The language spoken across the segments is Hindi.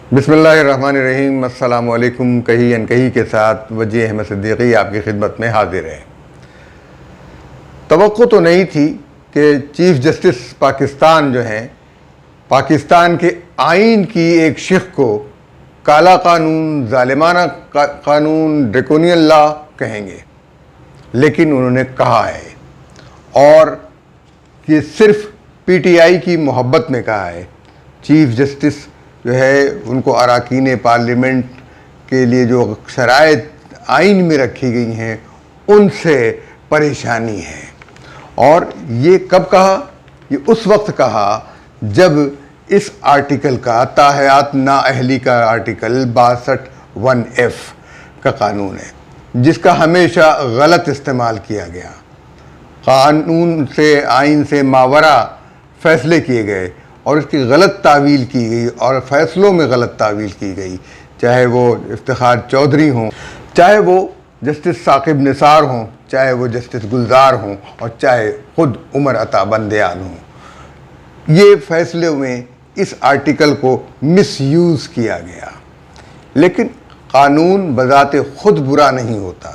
बिस्मिल्लाहिर्रहमानिर्रहीम। अस्सलामु अलैकुम। कही अनकही के साथ वजी अहमद सिद्दीकी आपकी खिदमत में हाजिर है। तवक्को तो नहीं थी कि चीफ़ जस्टिस पाकिस्तान जो हैं, पाकिस्तान के आइन की एक शिक़ को काला कानून, ज़ालिमाना कानून, ड्रैकोनियन लॉ कहेंगे, लेकिन उन्होंने कहा है और ये सिर्फ पीटीआई की मोहब्बत में कहा है। चीफ़ जस्टिस जो है उनको अरकान पार्लियामेंट के लिए जो शराइत आइन में रखी गई हैं उनसे परेशानी है। और ये कब कहा? ये उस वक्त कहा जब इस आर्टिकल का, ताहयात नाअहली का आर्टिकल 62(1)(f का कानून है, जिसका हमेशा गलत इस्तेमाल किया गया। कानून से, आइन से मावरा फैसले किए गए और इसकी गलत तावील की गई और फैसलों में गलत तावील की गई, चाहे वो इफ्तिखार चौधरी हों, चाहे वो जस्टिस साकिब निसार हों, चाहे वो जस्टिस गुलजार हों और चाहे खुद उमर अता बंदयाल हों। ये फैसले में इस आर्टिकल को मिसयूज़ किया गया। लेकिन कानून बज़ाते खुद बुरा नहीं होता,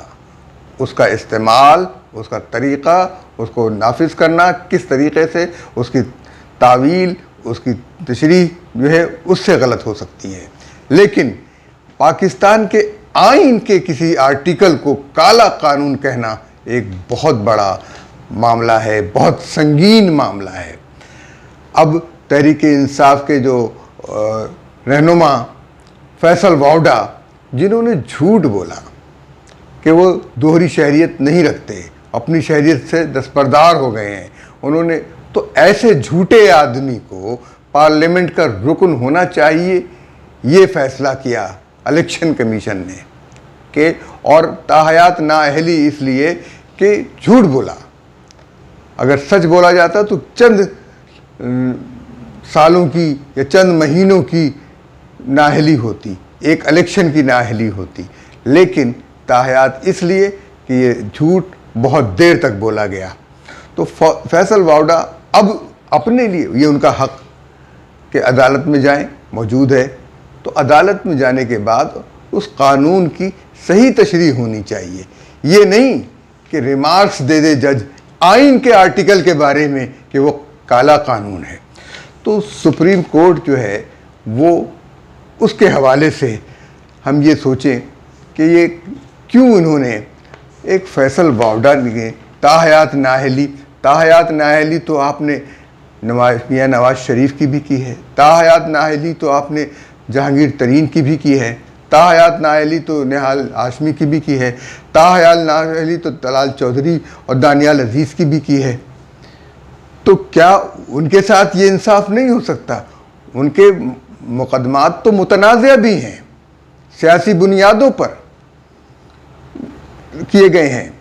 उसका इस्तेमाल, उसका तरीक़ा, उसको नाफिज करना किस तरीक़े से, उसकी तावील, उसकी तशरीह जो है उससे गलत हो सकती है। लेकिन पाकिस्तान के आइन के किसी आर्टिकल को काला कानून कहना एक बहुत बड़ा मामला है, बहुत संगीन मामला है। अब तहरीक इंसाफ के जो रहनुमा फैसल वाउडा, जिन्होंने झूठ बोला कि वो दोहरी शहरियत नहीं रखते, अपनी शहरियत से दस्तबरदार हो गए हैं, उन्होंने तो ऐसे झूठे आदमी को पार्लियामेंट का रुकन होना चाहिए, ये फैसला किया इलेक्शन कमीशन ने कि, और ताहयात नाअहली इसलिए कि झूठ बोला। अगर सच बोला जाता तो चंद सालों की या चंद महीनों की नाअहली होती, एक इलेक्शन की नाअहली होती, लेकिन ताहयात इसलिए कि ये झूठ बहुत देर तक बोला गया। तो फैसल वाउडा अब अपने लिए, ये उनका हक कि अदालत में जाएं, मौजूद है, तो अदालत में जाने के बाद उस कानून की सही तशरीह होनी चाहिए। ये नहीं कि रिमार्क्स दे दे जज आइन के आर्टिकल के बारे में कि वो काला कानून है। तो सुप्रीम कोर्ट जो है वो, उसके हवाले से हम ये सोचें कि ये क्यों उन्होंने एक फैसल वाउडा ने ताहयात नाअहली तो आपने मियां नवाज शरीफ की भी की है, ताहयात नाअहली तो आपने जहांगीर तरीन की भी की है, ताहयात नाअहली तो निहाल हाशमी की भी की है, ताहयात नाअहली तो तलाल चौधरी और दानियाल अजीज़ की भी की है। तो क्या उनके साथ ये इंसाफ नहीं हो सकता? उनके मुकदमात तो मुतनाज़ भी हैं, सियासी बुनियादों पर किए गए हैं।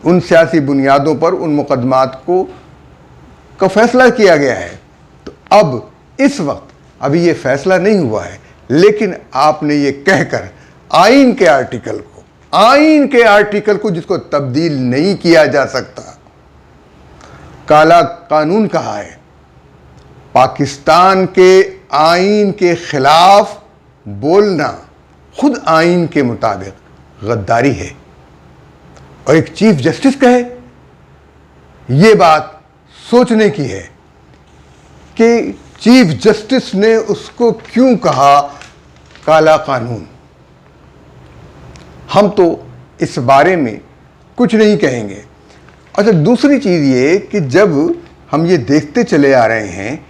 उन सियासी बुनियादों पर उन मुकदमात का फैसला किया गया है। तो अब इस वक्त अभी ये फैसला नहीं हुआ है, लेकिन आपने ये कहकर आइन के आर्टिकल को जिसको तब्दील नहीं किया जा सकता, काला कानून कहा है। पाकिस्तान के आइन के खिलाफ बोलना खुद आइन के मुताबिक गद्दारी है। और एक चीफ जस्टिस कहे, ये बात सोचने की है कि चीफ जस्टिस ने उसको क्यों कहा काला कानून। हम तो इस बारे में कुछ नहीं कहेंगे। अच्छा, दूसरी चीज़ ये कि जब हम ये देखते चले आ रहे हैं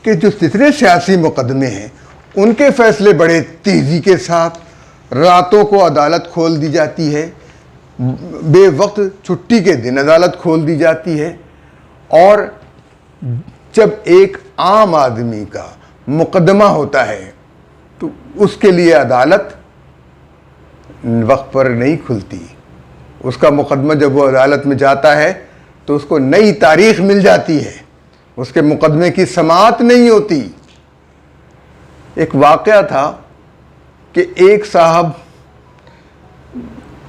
कि जो जितने सियासी मुकदमे हैं उनके फैसले बड़े तेज़ी के साथ, रातों को अदालत खोल दी जाती है, बेवक्त छुट्टी के दिन अदालत खोल दी जाती है, और जब एक आम आदमी का मुकदमा होता है तो उसके लिए अदालत वक्त पर नहीं खुलती। उसका मुकदमा जब वो अदालत में जाता है तो उसको नई तारीख मिल जाती है, उसके मुकदमे की समाअत नहीं होती। एक वाक़या था कि एक साहब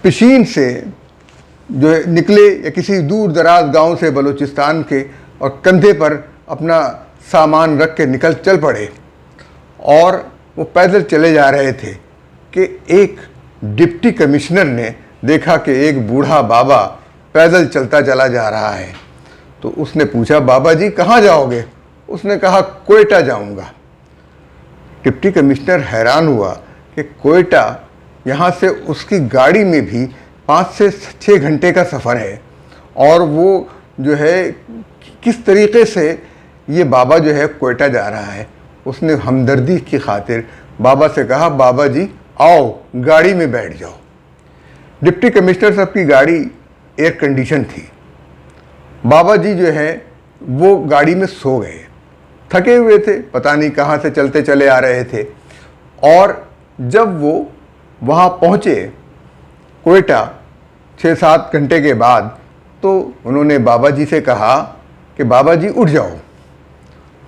पिशीन से जो निकले या किसी दूर दराज गांव से बलूचिस्तान के, और कंधे पर अपना सामान रख के चल पड़े, और वो पैदल चले जा रहे थे कि एक डिप्टी कमिश्नर ने देखा कि एक बूढ़ा बाबा पैदल चलता चला जा रहा है। तो उसने पूछा, बाबा जी कहाँ जाओगे? उसने कहा, कोयटा जाऊंगा। डिप्टी कमिश्नर हैरान हुआ कि कोयटा, यहाँ से उसकी गाड़ी में भी 5 से 6 घंटे का सफ़र है, और वो जो है किस तरीके से ये बाबा जो है कोयटा जा रहा है। उसने हमदर्दी की खातिर बाबा से कहा, बाबा जी आओ गाड़ी में बैठ जाओ। डिप्टी कमिश्नर साहब की गाड़ी एयर कंडीशन थी। बाबा जी जो है वो गाड़ी में सो गए, थके हुए थे, पता नहीं कहाँ से चलते चले आ रहे थे। और जब वो वहाँ पहुँचे कोयटा 6-7 घंटे के बाद, तो उन्होंने बाबा जी से कहा कि बाबा जी उठ जाओ,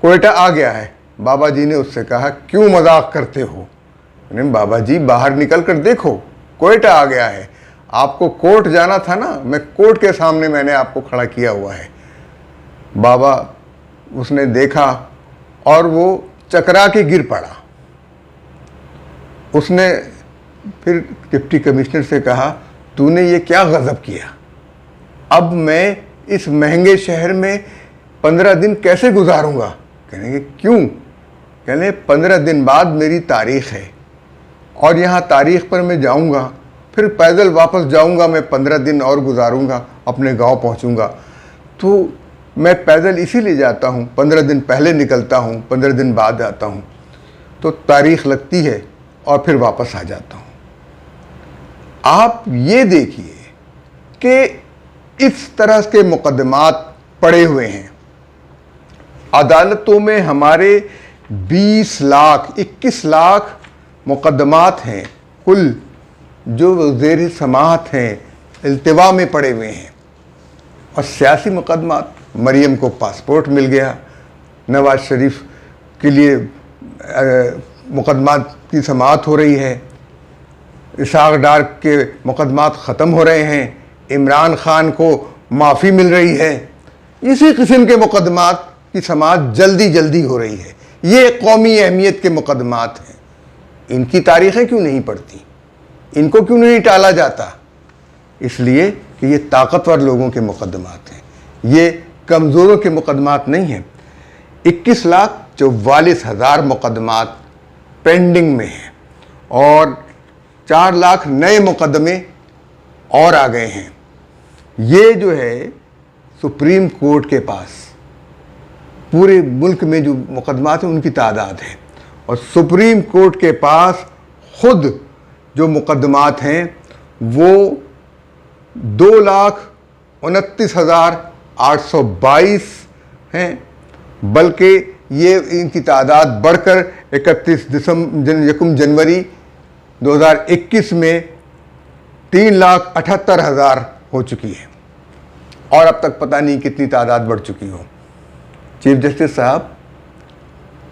कोयटा आ गया है। बाबा जी ने उससे कहा, क्यों मजाक करते हो? मैंने, बाबा जी बाहर निकल कर देखो, कोयटा आ गया है। आपको कोर्ट जाना था ना, मैं कोर्ट के सामने मैंने आपको खड़ा किया हुआ है। बाबा उसने देखा और वो चकरा के गिर पड़ा। उसने फिर डिप्टी कमिश्नर से कहा, तूने ये क्या गज़ब किया? अब मैं इस महंगे शहर में 15 दिन कैसे गुजारूंगा? कहेंगे क्यों? कहने 15 दिन बाद मेरी तारीख है, और यहाँ तारीख पर मैं जाऊँगा, फिर पैदल वापस जाऊँगा, मैं 15 दिन और गुजारूँगा, अपने गांव पहुँचूँगा। तो मैं पैदल इसीलिए जाता हूँ, 15 दिन पहले निकलता हूँ, 15 दिन बाद आता हूँ, तो तारीख लगती है और फिर वापस आ जाता हूँ। आप ये देखिए कि इस तरह के मुकदमात पड़े हुए हैं अदालतों में। हमारे 20 लाख 21 लाख मुकदमात हैं कुल, जो ज़ेर समाअत हैं, इल्तिवा में पड़े हुए हैं। और सियासी मुकदमात, मरियम को पासपोर्ट मिल गया, नवाज शरीफ के लिए मुकदमात की समाअत हो रही है, इसाक डार के मुकदमात ख़त्म हो रहे हैं, इमरान खान को माफ़ी मिल रही है। इसी किस्म के मुकदमात की समाअत जल्दी जल्दी हो रही है। ये कौमी अहमियत के मुकदमात हैं। इनकी तारीखें क्यों नहीं पड़ती? इनको क्यों नहीं टाला जाता? इसलिए कि ये ताकतवर लोगों के मुकदमात हैं, ये कमज़ोरों के मुकदमात नहीं हैं। 21,44,000 मुकदमात पेंडिंग में हैं और 4 लाख नए मुकदमे और आ गए हैं। ये जो है सुप्रीम कोर्ट के पास पूरे मुल्क में जो मुकदमात हैं उनकी तादाद है, और सुप्रीम कोर्ट के पास खुद जो मुकदमात हैं वो 2,29,822 हैं, बल्कि ये इनकी तादाद बढ़कर 31 जनवरी 2021 में 3,78,000 हो चुकी है, और अब तक पता नहीं कितनी तादाद बढ़ चुकी हो। चीफ जस्टिस साहब,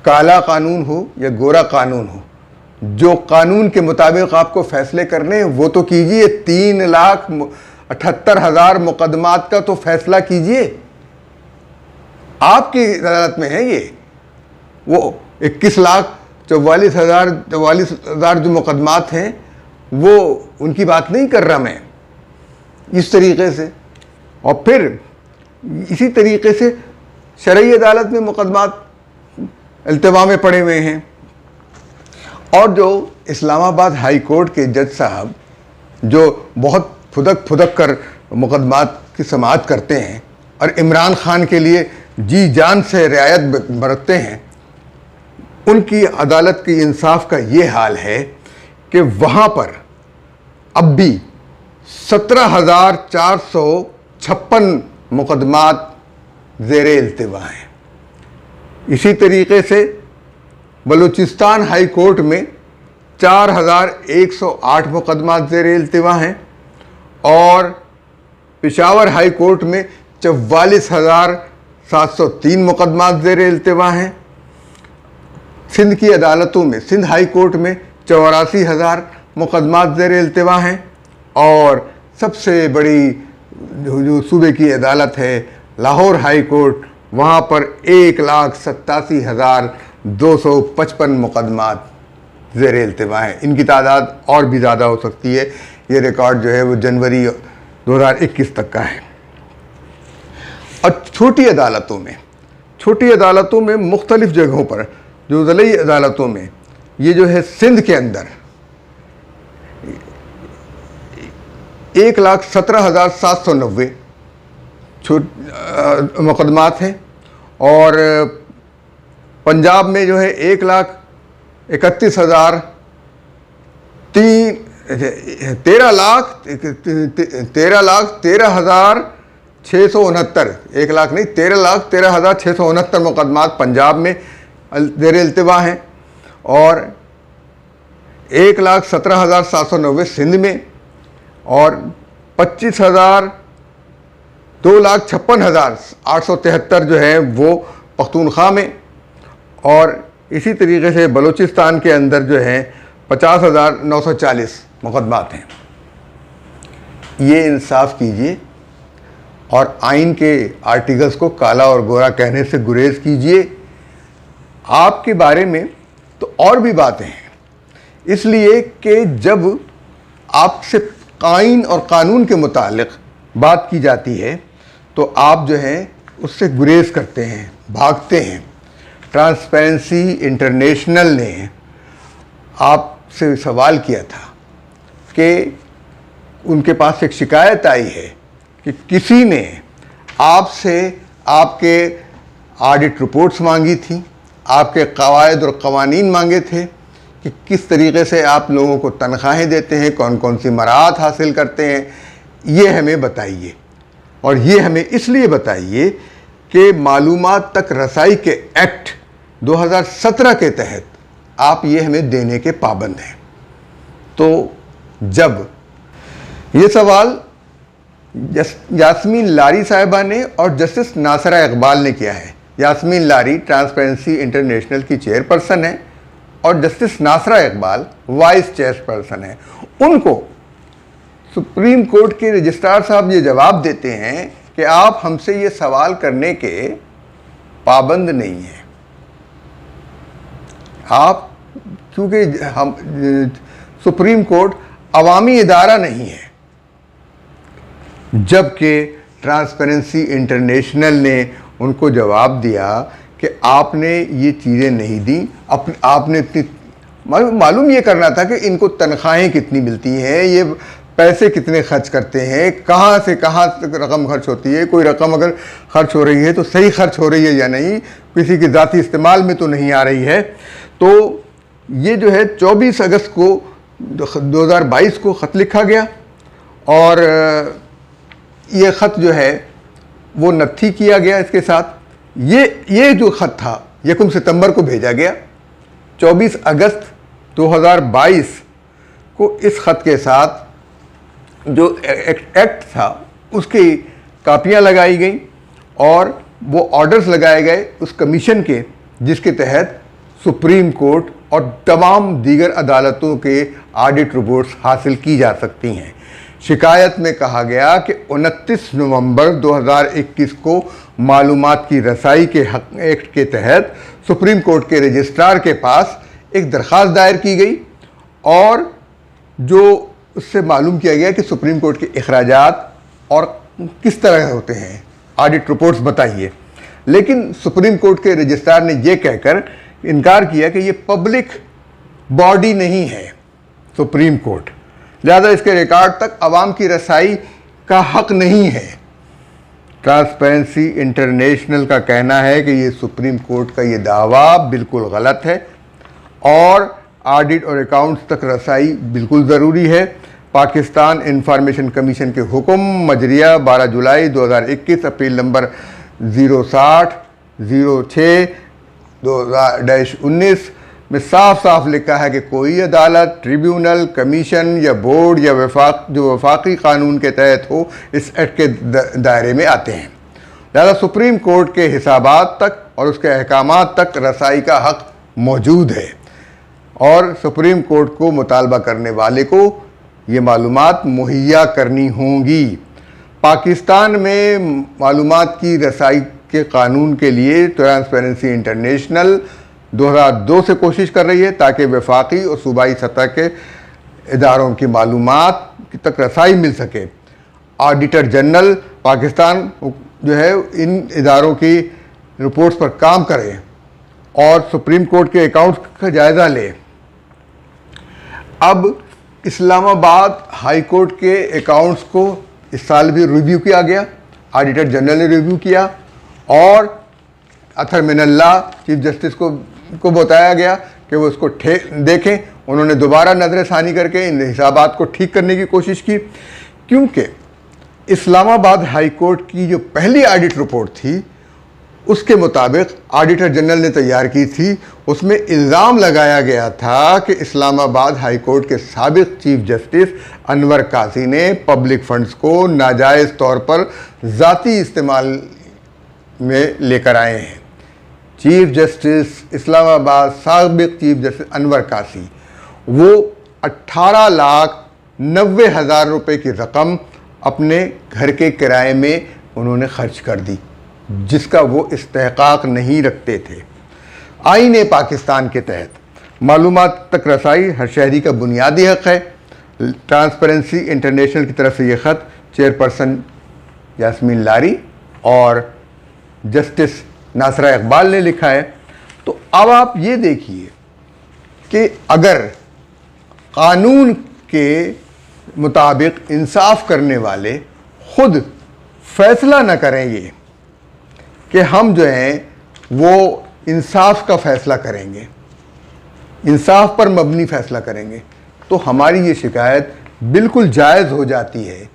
काला कानून हो या गोरा कानून हो, जो कानून के मुताबिक आपको फैसले करने हैं वो तो कीजिए। 3,78,000 मुकदमात का तो फैसला कीजिए। आपकी अदालत में है ये। वो 21,44,000 जो मुकदमात हैं वो उनकी बात नहीं कर रहा मैं इस तरीके से। और फिर इसी तरीके से शरई अदालत में मुकदमात इल्तिवा में पड़े हुए हैं। और जो इस्लामाबाद हाई कोर्ट के जज साहब जो बहुत फुदक कर मुकदमात की समाअत करते हैं और इमरान खान के लिए जी जान से रियायत बरतते हैं, उनकी अदालत की इंसाफ का ये हाल है कि वहाँ पर अब भी 17,456 मुकदमात ज़ेर इल्तिवा हैं। इसी तरीके से बलूचिस्तान हाई कोर्ट में 4,108 मुकदमात ज़ेर इल्तिवा हैं, और पेशावर हाई कोर्ट में 44,703 मुकदमात ज़ेर इल्तिवा हैं। सिंध की अदालतों में, सिंध हाई कोर्ट में 84,000 मुकदमात ज़ेर इल्तिवा हैं, और सबसे बड़ी जो सूबे की अदालत है लाहौर हाई कोर्ट, वहाँ पर 1,87,255 मुकदमात ज़ेर इल्तिमा हैं। इनकी तादाद और भी ज़्यादा हो सकती है। ये रिकॉर्ड जो है वो जनवरी 2021 तक का है। और छोटी अदालतों में मुख्तलिफ़ जगहों पर जो ज़िली अदालतों में ये जो है सिंध के अंदर 1,17,790 मुकदमात हैं और पंजाब में जो है 1,31,000 13,13,669 1 लाख नहीं 13,13,669 मुकदमात पंजाब में ज़ेर इल्तिमा हैं और 1,17,790 सिंध में और 2,56,873 जो है वो पख्तूनख्वा में और इसी तरीके से बलूचिस्तान के अंदर जो है 50,940 मुकदमात हैं। ये इंसाफ कीजिए और आइन के आर्टिकल्स को काला और गोरा कहने से गुरेज कीजिए। आपके बारे में तो और भी बातें हैं, इसलिए कि जब आपसे आइन और कानून के मुतालिक बात की जाती है तो आप जो है उससे गुरेज करते हैं, भागते हैं। ट्रांसपेरेंसी इंटरनेशनल ने आपसे सवाल किया था कि उनके पास एक शिकायत आई है कि किसी ने आपसे आपके ऑडिट रिपोर्ट्स मांगी थी, आपके कवायद और कवानीन मांगे थे कि किस तरीके से आप लोगों को तनख्वाहें देते हैं, कौन कौन सी मराहत हासिल करते हैं, ये हमें बताइए। और ये हमें इसलिए बताइए कि मालूमात तक रसाई के एक्ट 2017 के तहत आप ये हमें देने के पाबंद हैं। तो जब ये सवाल यास्मीन लारी साहिबा ने और जस्टिस नासरा इकबाल ने किया है। यास्मीन लारी ट्रांसपेरेंसी इंटरनेशनल की चेयरपर्सन है और जस्टिस नासरा इकबाल वाइस चेयरपर्सन है। उनको सुप्रीम कोर्ट के रजिस्ट्रार साहब ये जवाब देते हैं कि आप हमसे ये सवाल करने के पाबंद नहीं हैं। आप क्योंकि हम सुप्रीम कोर्ट अवामी इदारा नहीं है, जबकि ट्रांसपेरेंसी इंटरनेशनल ने उनको जवाब दिया कि आपने ये चीज़ें नहीं दी, आपने इतनी मालूम ये करना था कि इनको तनख्वाहें कितनी मिलती हैं, ये पैसे कितने खर्च करते हैं, कहाँ से कहाँ तक रकम खर्च होती है, कोई रकम अगर खर्च हो रही है तो सही खर्च हो रही है या नहीं, किसी की ज़ाती इस्तेमाल में तो नहीं आ रही है। तो ये जो है 24 अगस्त को 2022 को ख़त लिखा गया और ये ख़त जो है वो नत्थी किया गया इसके साथ। ये जो ख़त था 1 सितंबर को भेजा गया। 24 अगस्त 2022 को इस ख़त के साथ जो एक्ट था उसकी कापियाँ लगाई गई और वो ऑर्डर्स लगाए गए उस कमीशन के, जिसके तहत सुप्रीम कोर्ट और तमाम दीगर अदालतों के ऑडिट रिपोर्ट्स हासिल की जा सकती हैं। शिकायत में कहा गया कि 29 नवंबर 2021 को मालूमात की रसाई के हक एक्ट के तहत सुप्रीम कोर्ट के रजिस्ट्रार के पास एक दरख्वास्त दायर की गई और जो उससे मालूम किया गया कि सुप्रीम कोर्ट के अखराजात और किस तरह होते हैं, ऑडिट रिपोर्ट्स बताइए। लेकिन सुप्रीम कोर्ट के रजिस्ट्रार ने यह कहकर इनकार किया कि ये पब्लिक बॉडी नहीं है सुप्रीम कोर्ट, लिहाजा इसके रिकॉर्ड तक आवाम की रसाई का हक नहीं है। ट्रांसपेरेंसी इंटरनेशनल का कहना है कि ये सुप्रीम कोर्ट का ये दावा बिल्कुल गलत है और ऑडिट और अकाउंट्स तक रसाई बिल्कुल ज़रूरी है। पाकिस्तान इंफॉर्मेशन कमीशन के हुक्म मजरिया 12 जुलाई 2021 अपील नंबर 060/06/19 में साफ साफ लिखा है कि कोई अदालत, ट्रिब्यूनल, कमीशन या बोर्ड या वफाकी कानून के तहत हो इस एक्ट के दायरे में आते हैं। लिहाजा सुप्रीम कोर्ट के हिसाबात तक और उसके अहकामात तक रसाई का हक मौजूद है और सुप्रीम कोर्ट को मुतालबा करने वाले को ये मालूमात मुहैया करनी होंगी। पाकिस्तान में मालूमात की रसाई के कानून के लिए ट्रांसपेरेंसी इंटरनेशनल 2002 से कोशिश कर रही है ताकि वफाकी और सूबाई सतह के इदारों की मालूमात तक रसाई मिल सके। ऑडिटर जनरल पाकिस्तान जो है इन इदारों की रिपोर्ट्स पर काम करे और सुप्रीम कोर्ट के अकाउंट्स का जायज़ा ले। अब इस्लामाबाद हाई कोर्ट के अकाउंट्स को इस साल भी रिव्यू किया गया, ऑडिटर जनरल ने रिव्यू किया और अथर मिनल्ला चीफ जस्टिस को बताया गया कि वो उसको देखें। उन्होंने दोबारा नज़र-ए-सानी करके इन हिसाबात को ठीक करने की कोशिश की, क्योंकि इस्लामाबाद हाई कोर्ट की जो पहली ऑडिट रिपोर्ट थी उसके मुताबिक ऑडिटर जनरल ने तैयार की थी, उसमें इल्ज़ाम लगाया गया था कि इस्लामाबाद हाई कोर्ट के साबिक चीफ जस्टिस अनवर काजी ने पब्लिक फंड्स को नाजायज़ तौर पर ज़ाती इस्तेमाल में लेकर आए हैं। चीफ जस्टिस इस्लामाबाद साबिक चीफ जस्टिस अनवर काजी वो 18,90,000 रुपये की रकम अपने घर के किराए में उन्होंने खर्च कर दी, जिसका वो इस्तेहकाक नहीं रखते थे। आईन पाकिस्तान के तहत मालूमात तक रसाई हर शहरी का बुनियादी हक़ है। ट्रांसपेरेंसी इंटरनेशनल की तरफ से ये ख़त चेयरपर्सन यास्मीन लारी और जस्टिस नासरा इकबाल ने लिखा है। तो अब आप ये देखिए कि अगर कानून के मुताबिक इंसाफ करने वाले खुद फैसला न करेंगे कि हम जो हैं वो इंसाफ का फ़ैसला करेंगे, इंसाफ पर मबनी फ़ैसला करेंगे, तो हमारी ये शिकायत बिल्कुल जायज़ हो जाती है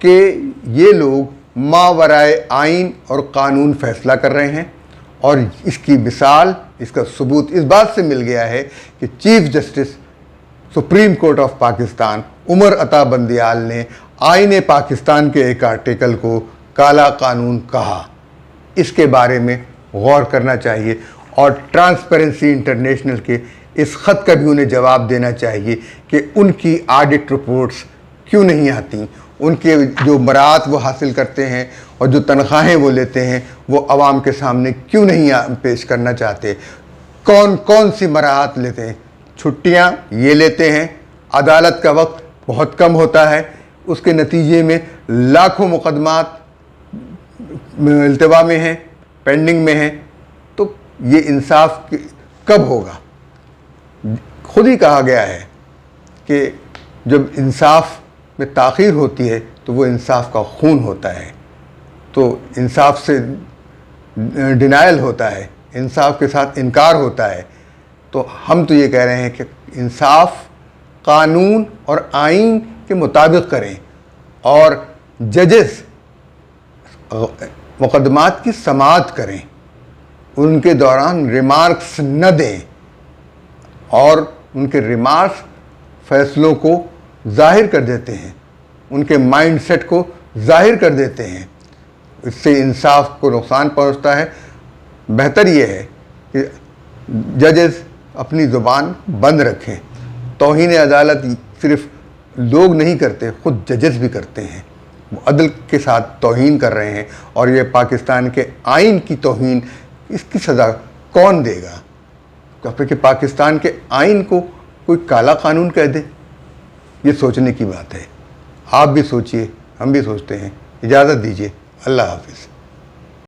कि ये लोग मावराए आइन और कानून फ़ैसला कर रहे हैं। और इसकी मिसाल, इसका सबूत इस बात से मिल गया है कि chief justice supreme court of Pakistan Umar Ata Bandial ने आईन पाकिस्तान के एक आर्टिकल को काला कानून कहा। इसके बारे में गौर करना चाहिए और ट्रांसपेरेंसी इंटरनेशनल के इस ख़त का भी उन्हें जवाब देना चाहिए कि उनकी ऑडिट रिपोर्ट्स क्यों नहीं आती, उनके जो मरात वो हासिल करते हैं और जो तनख्वाहें वो लेते हैं वो आवाम के सामने क्यों नहीं पेश करना चाहते। कौन कौन सी मराहत लेते हैं, छुट्टियां ये लेते हैं, अदालत का वक्त बहुत कम होता है, उसके नतीजे में लाखों मुकदमात इल्तवा में हैं, पेंडिंग में हैं। तो ये इंसाफ कब होगा? खुद ही कहा गया है कि जब इंसाफ में ताख़ीर होती है तो वो इंसाफ का खून होता है, तो इंसाफ से डिनायल होता है, इंसाफ के साथ इनकार होता है। तो हम तो ये कह रहे हैं कि इंसाफ कानून और आइन के मुताबिक करें और जजेस मुकदमात की समाअत करें, उनके दौरान रिमार्क्स न दें और उनके रिमार्क्स फैसलों को ज़ाहिर कर देते हैं, उनके माइंडसेट को ज़ाहिर कर देते हैं। इससे इंसाफ को नुकसान पहुंचता है। बेहतर ये है कि जजेस अपनी ज़ुबान बंद रखें। तौहीन अदालत सिर्फ लोग नहीं करते, ख़ुद जजेस भी करते हैं। वो अदल के साथ तौहीन कर रहे हैं और ये पाकिस्तान के आइन की तौहीन, इसकी सज़ा कौन देगा? क्योंकि पाकिस्तान के आइन को कोई काला कानून कह दे, ये सोचने की बात है। आप भी सोचिए, हम भी सोचते हैं। इजाज़त दीजिए। अल्लाह हाफ़िज़।